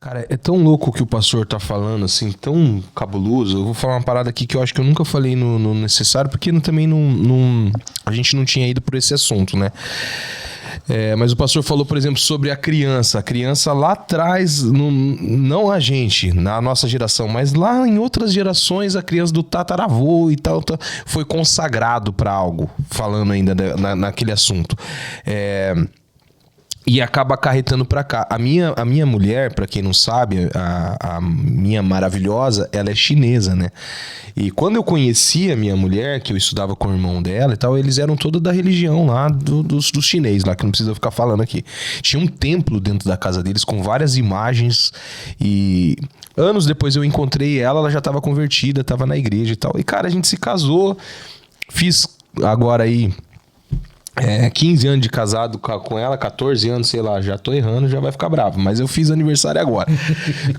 Cara, é tão louco o que o pastor tá falando, assim, tão cabuloso. Eu vou falar uma parada aqui que eu acho que eu nunca falei no necessário, porque também a gente não tinha ido por esse assunto, né? Mas o pastor falou, por exemplo, sobre a criança. A criança lá atrás, não a gente, na nossa geração, mas lá em outras gerações, a criança do tataravô e tal, foi consagrado para algo, falando ainda naquele assunto. E acaba acarretando pra cá. A minha mulher, pra quem não sabe, a minha maravilhosa, ela é chinesa, né? E quando eu conheci a minha mulher, que eu estudava com o irmão dela e tal, eles eram todos da religião lá, dos chineses lá, que não precisa ficar falando aqui. Tinha um templo dentro da casa deles com várias imagens e... Anos depois eu encontrei ela já tava convertida, tava na igreja e tal. E, cara, a gente se casou, fiz agora aí... 15 anos de casado com ela, 14 anos, sei lá, já tô errando, já vai ficar bravo, mas eu fiz aniversário agora.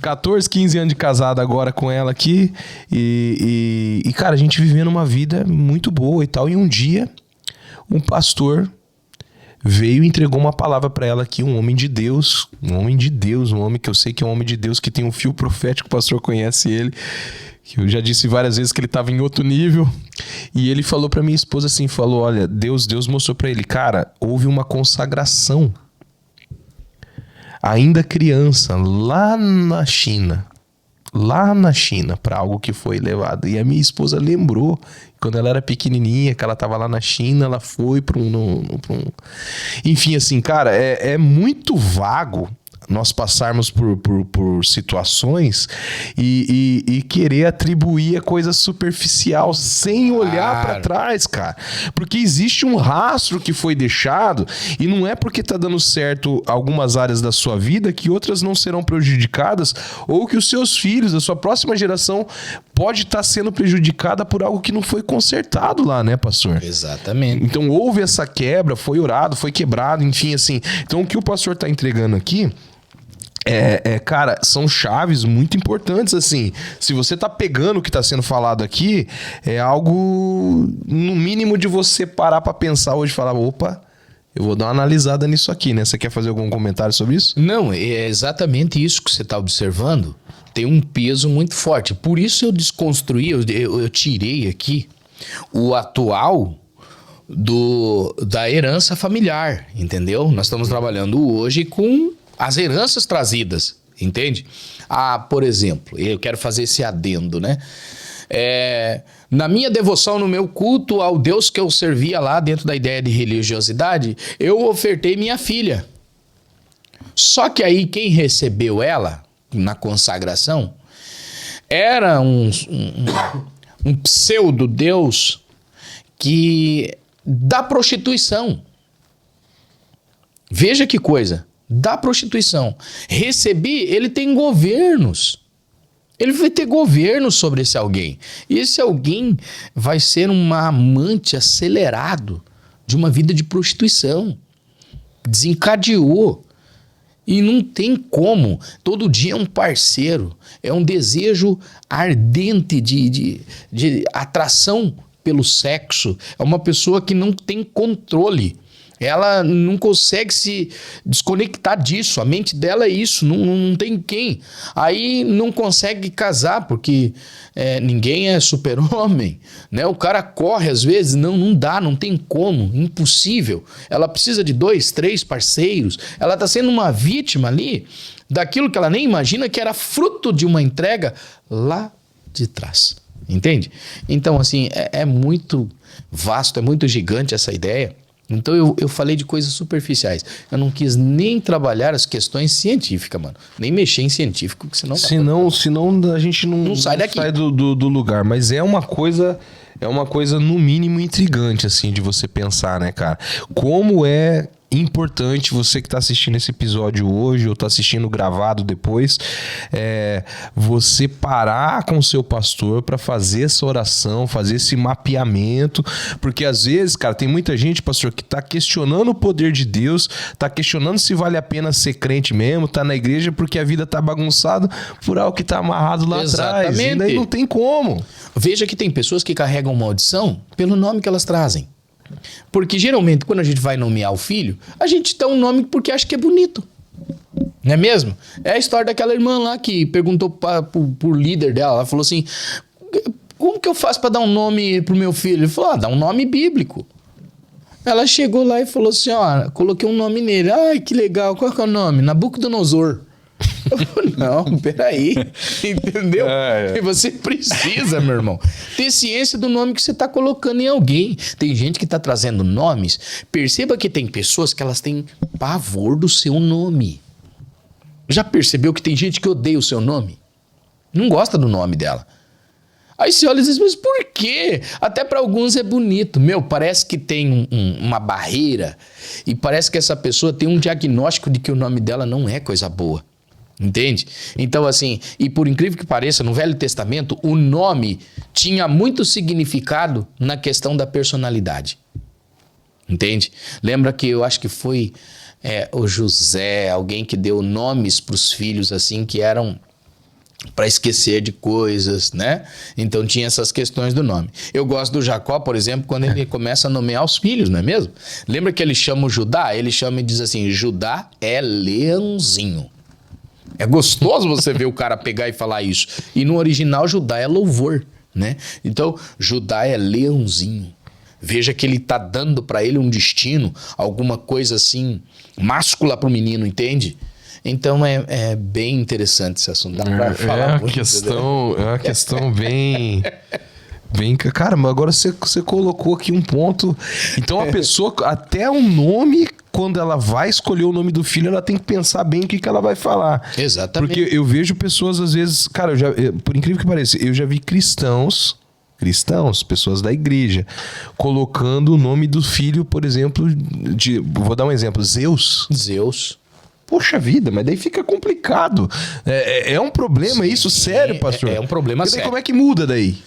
14, 15 anos de casado agora com ela aqui e cara, a gente vivendo uma vida muito boa e tal, e um dia um pastor veio e entregou uma palavra pra ela aqui, um homem de Deus, um homem que eu sei que é um homem de Deus, que tem um fio profético, o pastor conhece ele, que eu já disse várias vezes que ele estava em outro nível, e ele falou pra minha esposa assim, falou, olha, Deus mostrou pra ele, cara, houve uma consagração, ainda criança, lá na China, pra algo que foi levado. E a minha esposa lembrou, quando ela era pequenininha, que ela tava lá na China, ela foi pra um... Enfim, assim, cara, é muito vago nós passarmos por situações e querer atribuir a coisa superficial sem olhar pra trás, cara. Porque existe um rastro que foi deixado e não é porque tá dando certo algumas áreas da sua vida que outras não serão prejudicadas ou que os seus filhos, a sua próxima geração pode estar sendo prejudicada por algo que não foi consertado lá, né, pastor? Exatamente. Então houve essa quebra, foi orado, foi quebrado, enfim, assim. Então o que o pastor tá entregando aqui cara, são chaves muito importantes, assim. Se você tá pegando o que tá sendo falado aqui, é algo, no mínimo, de você parar pra pensar hoje e falar, opa, eu vou dar uma analisada nisso aqui, né? Você quer fazer algum comentário sobre isso? Não, é exatamente isso que você tá observando. Tem um peso muito forte. Por isso eu desconstruí, eu tirei aqui o atual da herança familiar, entendeu? Nós estamos trabalhando hoje com as heranças trazidas, entende? Por exemplo, eu quero fazer esse adendo, né? Na minha devoção, no meu culto ao Deus que eu servia lá dentro da ideia de religiosidade, eu ofertei minha filha. Só que aí quem recebeu ela na consagração era um pseudo-deus da prostituição. Veja que coisa. Da prostituição. Recebi, ele tem governos. Ele vai ter governo sobre esse alguém. E esse alguém vai ser um amante acelerado de uma vida de prostituição. Desencadeou. E não tem como. Todo dia é um parceiro. É um desejo ardente de atração pelo sexo. É uma pessoa que não tem controle. Ela não consegue se desconectar disso. A mente dela é isso, não tem quem. Aí não consegue casar, porque ninguém é super-homem, né? O cara corre às vezes, não dá, não tem como, impossível. Ela precisa de 2, 3 parceiros. Ela está sendo uma vítima ali daquilo que ela nem imagina que era fruto de uma entrega lá de trás. Entende? Então, assim, é muito vasto, é muito gigante essa ideia. Então eu falei de coisas superficiais. Eu não quis nem trabalhar as questões científicas, mano. Nem mexer em científico, que senão... Senão a gente não sai daqui. Sai do lugar. Mas é uma coisa no mínimo intrigante, assim, de você pensar, né, cara? Como é importante, você que tá assistindo esse episódio hoje ou tá assistindo gravado depois, você parar com o seu pastor para fazer essa oração, fazer esse mapeamento, porque às vezes, cara, tem muita gente, pastor, que tá questionando o poder de Deus, tá questionando se vale a pena ser crente mesmo, tá na igreja porque a vida tá bagunçada por algo que tá amarrado lá atrás, e daí não tem como. Veja que tem pessoas que carregam maldição pelo nome que elas trazem. Porque geralmente quando a gente vai nomear o filho, a gente dá um nome porque acha que é bonito. Não é mesmo? É a história daquela irmã lá que perguntou pro líder dela. Ela falou assim, como que eu faço para dar um nome pro meu filho? Ele falou, dá um nome bíblico. Ela chegou lá e falou assim, coloquei um nome nele. Ai, que legal, qual que é o nome? Nabucodonosor. Eu falei, não, peraí, entendeu? E você precisa, meu irmão, ter ciência do nome que você está colocando em alguém. Tem gente que está trazendo nomes. Perceba que tem pessoas que elas têm pavor do seu nome. Já percebeu que tem gente que odeia o seu nome? Não gosta do nome dela. Aí você olha e diz, mas por quê? Até para alguns é bonito. Meu, parece que tem uma barreira e parece que essa pessoa tem um diagnóstico de que o nome dela não é coisa boa. Entende? Então assim, e por incrível que pareça, no Velho Testamento, o nome tinha muito significado na questão da personalidade. Entende? Lembra que eu acho que foi o José, alguém que deu nomes para os filhos assim que eram para esquecer de coisas, né? Então tinha essas questões do nome. Eu gosto do Jacó, por exemplo, quando ele começa a nomear os filhos, não é mesmo? Lembra que ele chama o Judá? Ele chama e diz assim, Judá é leãozinho. É gostoso você ver o cara pegar e falar isso. E no original, Judá é louvor, né? Então, Judá é leãozinho. Veja que ele tá dando para ele um destino, alguma coisa assim, máscula pro menino, entende? Então, é bem interessante esse assunto. Dá pra falar muito, é uma questão bem... Cara, mas agora você colocou aqui um ponto. Então, a pessoa, até o nome... Quando ela vai escolher o nome do filho, ela tem que pensar bem o que ela vai falar. Exatamente. Porque eu vejo pessoas, às vezes... Cara, por incrível que pareça, eu já vi cristãos, pessoas da igreja, colocando o nome do filho, por exemplo, vou dar um exemplo, Zeus. Poxa vida, mas daí fica complicado. É um problema isso, sério, pastor? É um problema sério. Como é que muda daí?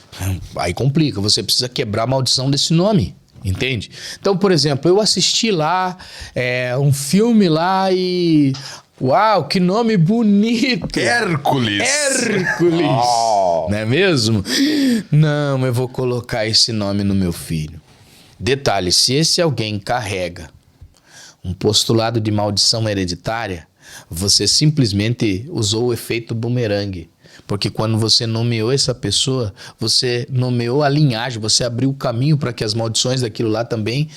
Aí complica, você precisa quebrar a maldição desse nome. Entende? Então, por exemplo, eu assisti lá um filme lá e... Uau, que nome bonito! Hércules! Oh. Não é mesmo? Não, eu vou colocar esse nome no meu filho. Detalhe, se esse alguém carrega um postulado de maldição hereditária, você simplesmente usou o efeito bumerangue. Porque quando você nomeou essa pessoa, você nomeou a linhagem, você abriu o caminho para que as maldições daquilo lá também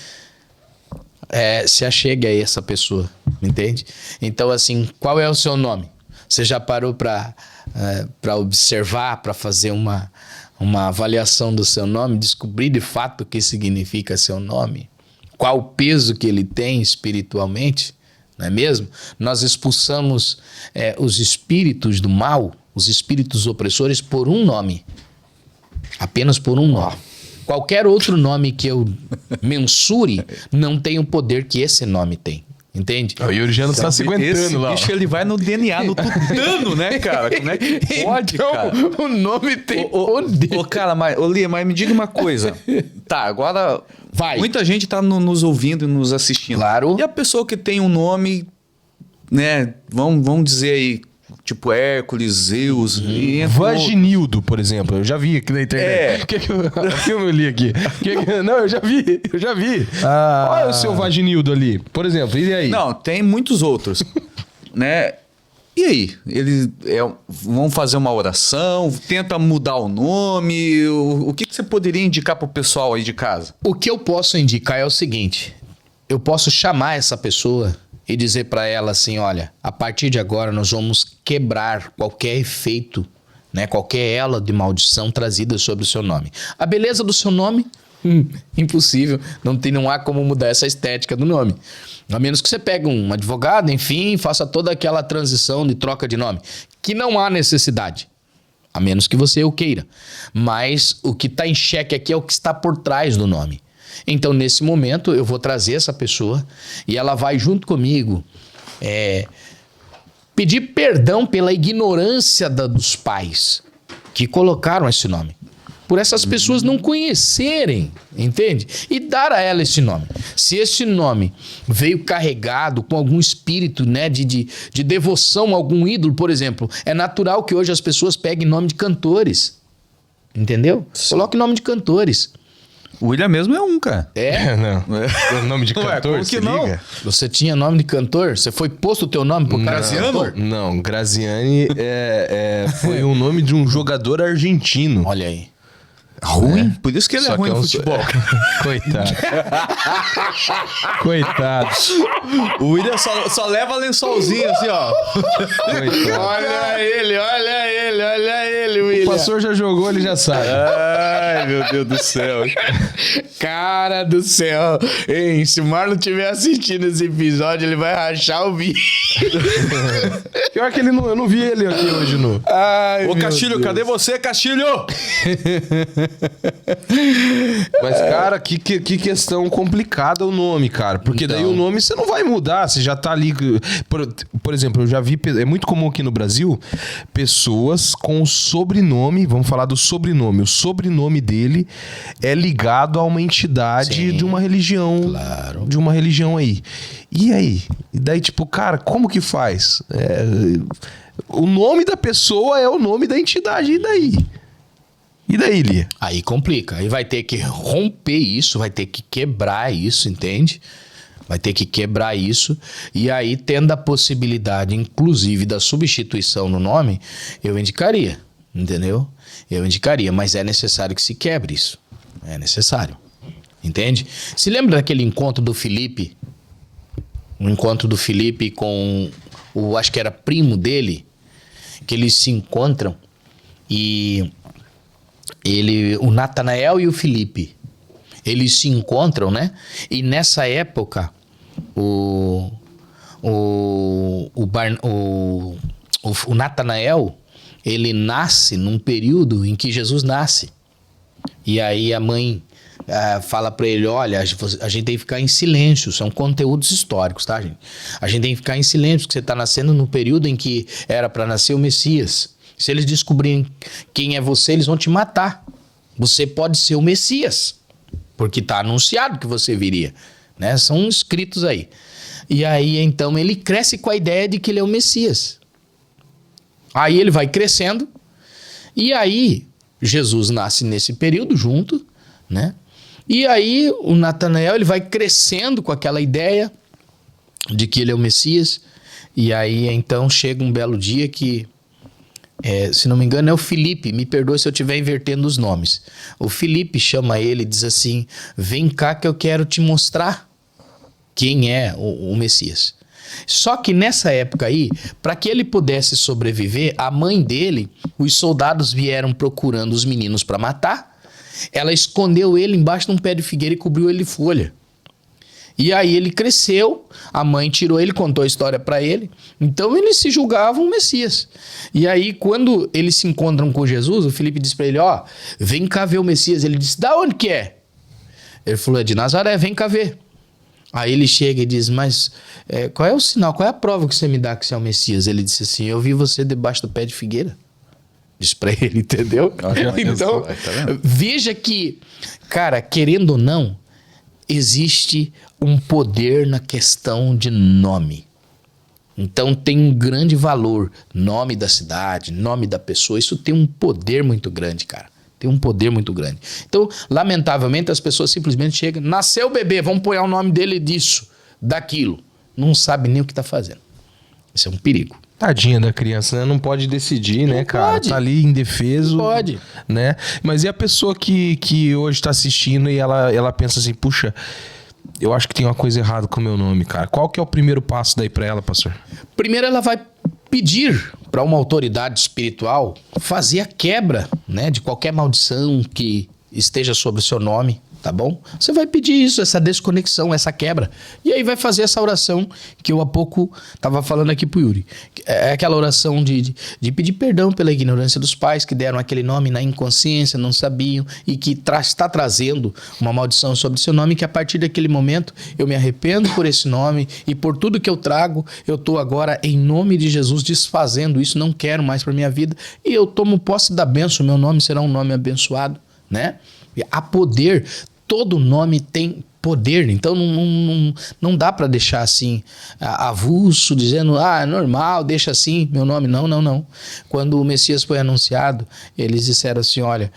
se achegue a essa pessoa, entende? Então, assim, qual é o seu nome? Você já parou para observar, para fazer uma avaliação do seu nome, descobrir de fato o que significa seu nome? Qual o peso que ele tem espiritualmente? Não é mesmo? Nós expulsamos os espíritos do mal, os espíritos opressores, por um nome. Apenas por um nome. Qualquer outro nome que eu mensure não tem o poder que esse nome tem. Entende? O Yuriano tá se aguentando lá. Bicho, ele vai no DNA, no tutano, né, cara? Como é que pode, então, cara? O nome tem poder. Cara, Lia, mas me diga uma coisa. Tá, agora... Vai. Muita gente tá nos ouvindo e nos assistindo. Claro. E a pessoa que tem um nome, né, vamos dizer aí, tipo Hércules, Zeus... Vaginildo, por exemplo. Eu já vi aqui na internet. O que eu li aqui? Não, eu já vi. Olha o seu Vaginildo ali. Por exemplo, e aí? Não, tem muitos outros, né? E aí? Eles vão fazer uma oração, tenta mudar o nome. O que você poderia indicar pro pessoal aí de casa? O que eu posso indicar é o seguinte. Eu posso chamar essa pessoa e dizer para ela assim, olha, a partir de agora nós vamos quebrar qualquer efeito, né, qualquer ela de maldição trazida sobre o seu nome. A beleza do seu nome, impossível, não há como mudar essa estética do nome. A menos que você pegue um advogado, enfim, faça toda aquela transição de troca de nome, que não há necessidade, a menos que você o queira. Mas o que está em xeque aqui é o que está por trás do nome. Então, nesse momento, eu vou trazer essa pessoa e ela vai junto comigo pedir perdão pela ignorância dos pais que colocaram esse nome. Por essas pessoas não conhecerem, entende? E dar a ela esse nome. Se esse nome veio carregado com algum espírito, né, de devoção a algum ídolo, por exemplo, é natural que hoje as pessoas peguem nome de cantores. Entendeu? Coloque nome de cantores. O William mesmo é um, cara. Não. O nome de cantor, como você que não? liga? Você tinha nome de cantor? Você foi posto o teu nome pro cara ser cantor? Não, Graziani foi o nome de um jogador argentino. Olha aí. Ruim? Por isso que ele Só é ruim que no futebol. Coitado. Coitado. O William só leva lençolzinho assim, ó. Coitado. Olha ele, William. O pastor já jogou, ele já sabe. Ai, meu Deus do céu. Cara do céu. Hein, se o Marlon estiver assistindo esse episódio, ele vai rachar o vídeo. Pior que eu não vi ele aqui hoje no... Ai, Ô, meu Castilho, Deus. cadê você, Castilho? Mas, cara, que questão complicada o nome, cara. Porque daí Então. o nome você não vai mudar, você já tá ali... Por exemplo, eu já vi... É muito comum aqui no Brasil, pessoas com o sobrenome, vamos falar do sobrenome. O sobrenome dele é ligado a uma entidade Sim, de uma religião. claro. De uma religião aí. E aí? E daí, tipo, cara, como que faz? O nome da pessoa é o nome da entidade. E daí? E daí, Lia? Aí complica. Aí vai ter que romper isso, vai ter que quebrar isso, entende? Vai ter que quebrar isso. E aí, tendo a possibilidade, inclusive, da substituição no nome, eu indicaria, entendeu? Eu indicaria, mas é necessário que se quebre isso. É necessário. Entende? Se lembra daquele encontro do Felipe? O encontro do Felipe com o, acho que era primo dele, que eles se encontram e o Natanael e o Felipe, eles se encontram, né? E nessa época, o Natanael, ele nasce num período em que Jesus nasce. E aí a mãe fala pra ele, olha, a gente tem que ficar em silêncio, são conteúdos históricos, tá, gente? A gente tem que ficar em silêncio, porque você tá nascendo no período em que era pra nascer o Messias. Se eles descobrirem quem é você, eles vão te matar. Você pode ser o Messias, porque tá anunciado que você viria, né? São escritos aí. E aí, então, ele cresce com a ideia de que ele é o Messias. Aí ele vai crescendo, e aí Jesus nasce nesse período junto, né? E aí o Natanael, ele vai crescendo com aquela ideia de que ele é o Messias, e aí então chega um belo dia que, se não me engano, é o Felipe, me perdoe se eu estiver invertendo os nomes. O Felipe chama ele e diz assim, vem cá que eu quero te mostrar quem é o Messias. Só que nessa época aí, para que ele pudesse sobreviver, a mãe dele, os soldados vieram procurando os meninos para matar, ela escondeu ele embaixo de um pé de figueira e cobriu ele de folha. E aí ele cresceu, a mãe tirou ele, contou a história para ele, então eles se julgavam um Messias. E aí quando eles se encontram com Jesus, o Felipe diz para ele, ó, vem cá ver o Messias. Ele disse, da onde que é? Ele falou, é de Nazaré, vem cá ver. Aí ele chega e diz, mas qual é o sinal, qual é a prova que você me dá que você é o Messias? Ele disse assim, eu vi você debaixo do pé de figueira. Diz pra ele, entendeu? Então, veja que, cara, querendo ou não, existe um poder na questão de nome. Então tem um grande valor, nome da cidade, nome da pessoa, isso tem um poder muito grande, cara. Tem um poder muito grande. Então, lamentavelmente, as pessoas simplesmente chegam, nasceu o bebê, vamos pôr o nome dele disso, daquilo. Não sabe nem o que tá fazendo. Isso é um perigo. Tadinha da criança, né? Não pode decidir, né, cara? pode. Tá ali indefeso. Não pode. Né? Mas e a pessoa que hoje tá assistindo e ela pensa assim, puxa, eu acho que tem uma coisa errada com o meu nome, cara. Qual que é o primeiro passo daí pra ela, pastor? Primeiro ela vai pedir para uma autoridade espiritual fazer a quebra, né, de qualquer maldição que esteja sobre o seu nome, tá bom? Você vai pedir isso, essa desconexão, essa quebra. E aí vai fazer essa oração que eu há pouco estava falando aqui pro Yuri. É aquela oração de pedir perdão pela ignorância dos pais que deram aquele nome na inconsciência, não sabiam, e que está trazendo uma maldição sobre seu nome, que a partir daquele momento eu me arrependo por esse nome e por tudo que eu trago, eu estou agora em nome de Jesus desfazendo isso, não quero mais para minha vida, e eu tomo posse da bênção, meu nome será um nome abençoado, né? Há poder. todo nome tem poder, então não dá para deixar assim avulso, dizendo, é normal, deixa assim, meu nome, não. Quando o Messias foi anunciado, eles disseram assim, olha,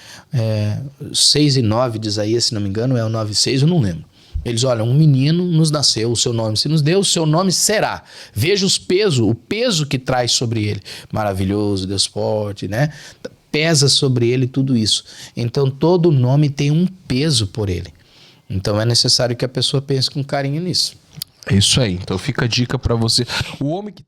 6 e 9 de Isaías, se não me engano, é o 9 e 6, eu não lembro. Eles, olha, um menino nos nasceu, o seu nome se nos deu, o seu nome será. Veja o peso que traz sobre ele. Maravilhoso, Deus forte, né? Pesa sobre ele tudo isso. Então todo nome tem um peso por ele. Então é necessário que a pessoa pense com carinho nisso. É isso aí. Então fica a dica pra você. O homem que